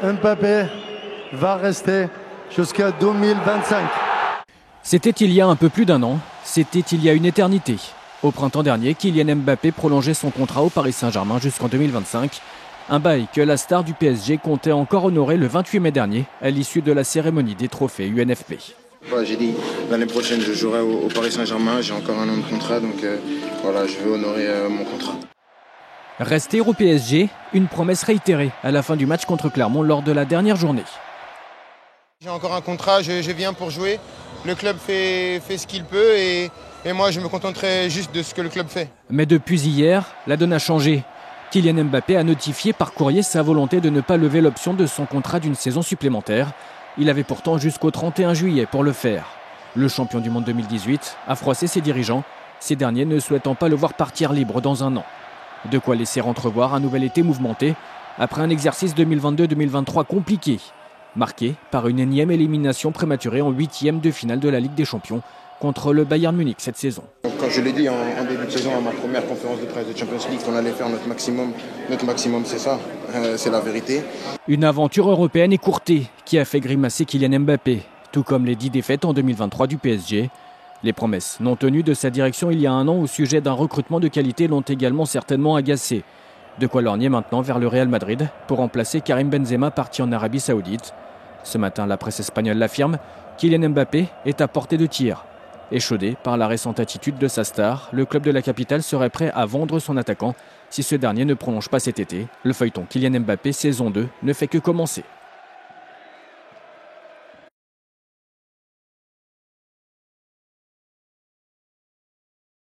Mbappé va rester jusqu'à 2025. C'était il y a un peu plus d'un an, c'était il y a une éternité. Au printemps dernier, Kylian Mbappé prolongeait son contrat au Paris Saint-Germain jusqu'en 2025. Un bail que la star du PSG comptait encore honorer le 28 mai dernier à l'issue de la cérémonie des trophées UNFP. J'ai dit l'année prochaine je jouerai au Paris Saint-Germain, j'ai encore un an de contrat donc voilà, je veux honorer mon contrat. Rester au PSG, une promesse réitérée à la fin du match contre Clermont lors de la dernière journée. J'ai encore un contrat, je viens pour jouer, le club fait ce qu'il peut et moi je me contenterai juste de ce que le club fait. Mais depuis hier, la donne a changé. Kylian Mbappé a notifié par courrier sa volonté de ne pas lever l'option de son contrat d'une saison supplémentaire. Il avait pourtant jusqu'au 31 juillet pour le faire. Le champion du monde 2018 a froissé ses dirigeants, ces derniers ne souhaitant pas le voir partir libre dans un an. De quoi laisser entrevoir un nouvel été mouvementé après un exercice 2022-2023 compliqué, marqué par une énième élimination prématurée en 8e de finale de la Ligue des Champions contre le Bayern Munich cette saison. Quand je l'ai dit en début de saison à ma première conférence de presse de Champions League qu'on allait faire notre maximum c'est ça, c'est la vérité. Une aventure européenne écourtée qui a fait grimacer Kylian Mbappé, tout comme les 10 défaites en 2023 du PSG. Les promesses non tenues de sa direction il y a un an au sujet d'un recrutement de qualité l'ont également certainement agacé. De quoi lorgner maintenant vers le Real Madrid pour remplacer Karim Benzema parti en Arabie Saoudite. Ce matin, la presse espagnole l'affirme, Kylian Mbappé est à portée de tir. Échaudé par la récente attitude de sa star, le club de la capitale serait prêt à vendre son attaquant si ce dernier ne prolonge pas cet été. Le feuilleton Kylian Mbappé saison 2 ne fait que commencer.